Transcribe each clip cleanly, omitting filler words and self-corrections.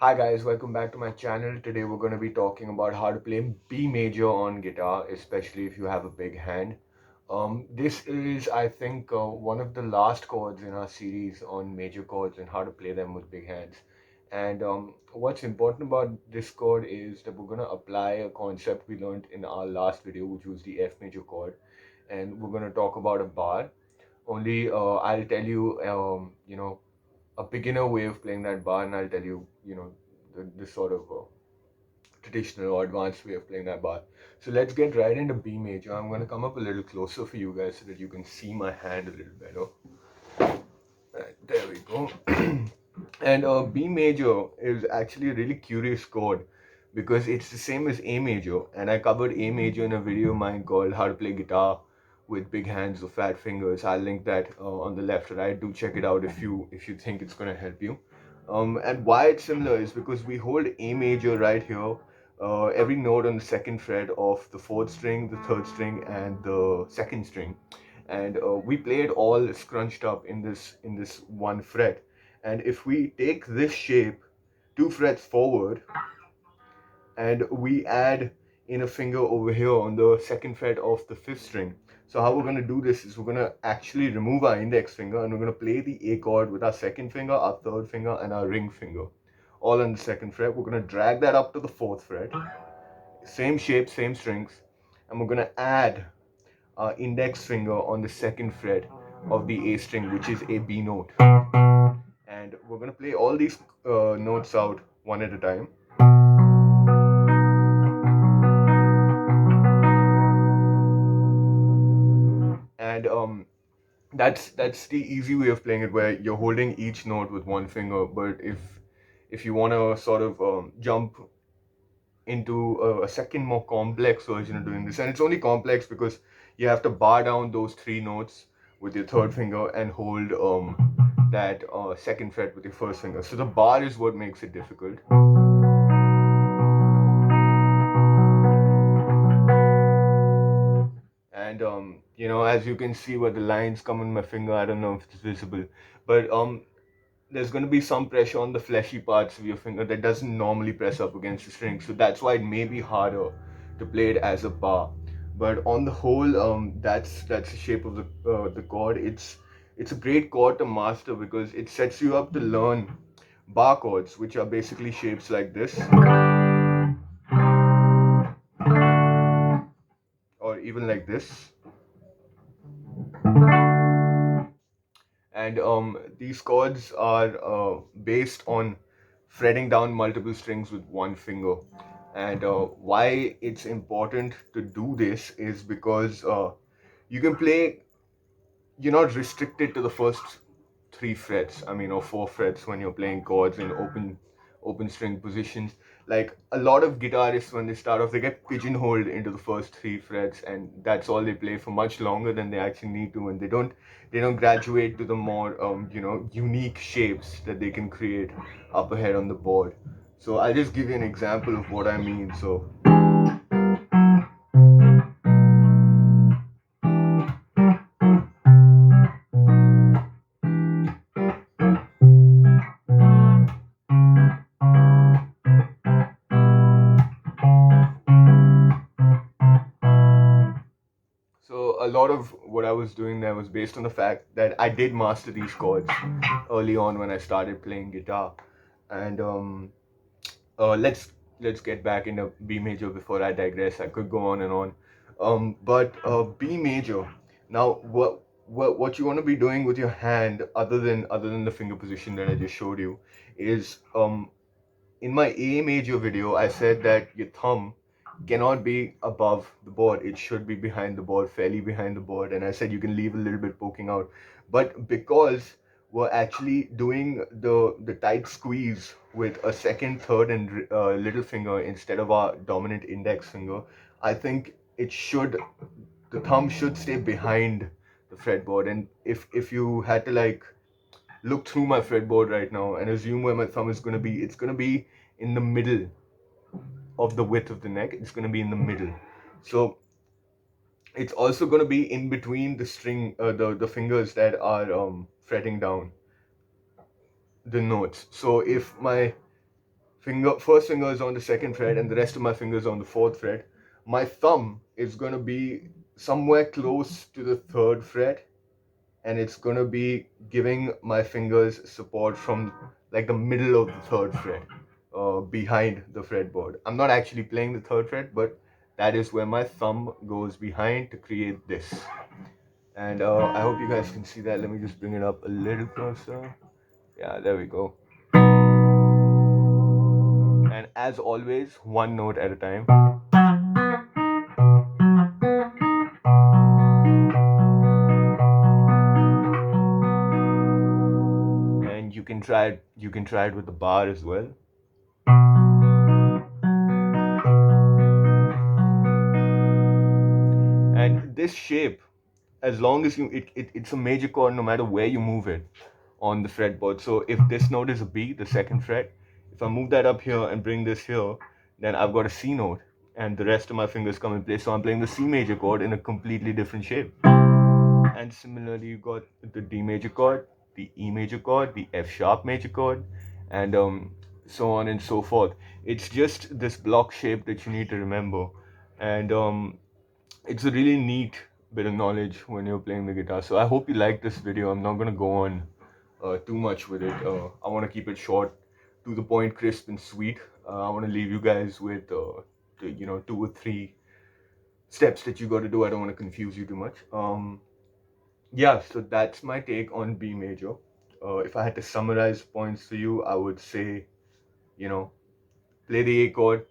Hi guys, welcome back to my channel. Today we're going to be talking about how to play B major on guitar, especially if you have a big hand. This is, I think, one of the last chords in our series on major chords and how to play them with big hands. And what's important about this chord is that we're going to apply a concept we learned in our last video, which was the F major chord. And we're going to talk about a bar. Only I'll tell you, a beginner way of playing that bar, and I'll tell you, the sort of traditional or advanced way of playing that bar. So let's get right into B major. I'm going to come up a little closer for you guys so that you can see my hand a little better. Right, there we go. And B major is actually a really curious chord because it's the same as A major, and I covered A major in a video of mine called How to Play Guitar with Big Hands or Fat Fingers. I'll link that on the left or right. Do check it out if you think it's gonna help you. And why it's similar is because we hold A major right here. Every note on the second fret of the fourth string, the third string, and the second string, and we play it all scrunched up in this one fret. And if we take this shape 2 frets forward and we add in a finger over here on the second fret of the fifth string. So how we're going to do this is we're going to actually remove our index finger and we're going to play the A chord with our second finger, our third finger, and our ring finger, all on the second fret. We're going to drag that up to the fourth fret, same shape, same strings, and we're going to add our index finger on the second fret of the A string, which is a B note. And we're going to play all these notes out one at a time. And that's the easy way of playing it, where you're holding each note with one finger. But if you want to sort of jump into a second more complex version of doing this, and it's only complex because you have to bar down those 3 notes with your third finger and hold that second fret with your first finger. So the bar is what makes it difficult. And as you can see where the lines come on my finger, I don't know if it's visible, but there's going to be some pressure on the fleshy parts of your finger that doesn't normally press up against the string. So that's why it may be harder to play it as a bar. But on the whole, that's the shape of the chord. It's a great chord to master because it sets you up to learn bar chords, which are basically shapes like this, or even like this. And these chords are based on fretting down multiple strings with one finger. And why it's important to do this is because you can play, you're not restricted to the first 3 frets, I mean, or 4 frets when you're playing chords in open string positions. Like a lot of guitarists, when they start off, they get pigeonholed into the first 3 frets, and that's all they play for much longer than they actually need to, and they don't graduate to the more unique shapes that they can create up ahead on the board. So I'll just give you an example of what I mean. So a lot of what I was doing there was based on the fact that I did master these chords early on when I started playing guitar. And let's get back into B major before I digress. I could go on and on. But B major. Now, what you want to be doing with your hand, other than the finger position that I just showed you, is in my A major video, I said that your thumb cannot be above the board. It should be behind the board, fairly behind the board. And I said you can leave a little bit poking out. But because we're actually doing the tight squeeze with a second, third, and little finger instead of our dominant index finger, I think the thumb should stay behind the fretboard. And if you had to like look through my fretboard right now and assume where my thumb is going to be, it's going to be in the middle of the width of the neck. It's going to be in the middle. So it's also going to be in between the string, the fingers that are fretting down the notes. So if my first finger is on the second fret and the rest of my fingers on the fourth fret. My thumb is going to be somewhere close to the third fret, and it's going to be giving my fingers support from like the middle of the third fret, behind the fretboard. I'm not actually playing the third fret, but that is where my thumb goes behind to create this. And I hope you guys can see that. Let me just bring it up a little closer. Yeah, there we go. And as always, one note at a time. And you can try it with the bar as well. And this shape, as long as it's a major chord no matter where you move it on the fretboard. So if this note is a B, the second fret, if I move that up here and bring this here, then I've got a C note, and the rest of my fingers come in place. So I'm playing the C major chord in a completely different shape. And similarly, you got the D major chord, the E major chord, the F sharp major chord, and so on and so forth. It's just this block shape that you need to remember, and it's a really neat bit of knowledge when you're playing the guitar. So I hope you like this video. I'm not gonna go on too much with it. I want to keep it short, to the point, crisp, and sweet. I want to leave you guys with the, 2 or 3 steps that you got to do. I don't want to confuse you too much. Yeah, so that's my take on B major. If I had to summarize points for you, I would say, you know, play the A chord,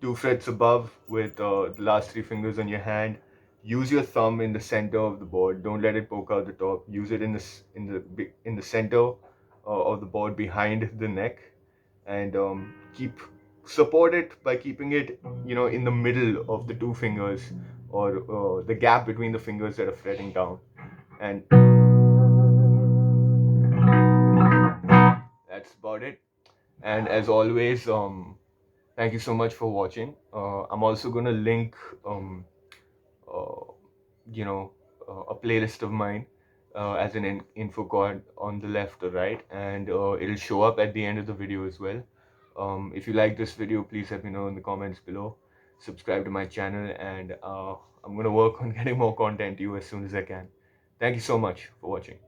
2 frets above with the last 3 fingers on your hand. Use your thumb in the center of the board. Don't let it poke out the top. Use it in the center of the board behind the neck, and keep support it by keeping it, in the middle of the 2 fingers, or the gap between the fingers that are fretting down. And that's about it. And as always, thank you so much for watching. I'm also gonna link, uh, you know, a playlist of mine, as an info card on the left or right, and it'll show up at the end of the video as well. If you like this video, please let me know in the comments below. Subscribe to my channel, and I'm gonna work on getting more content to you as soon as I can. Thank you so much for watching.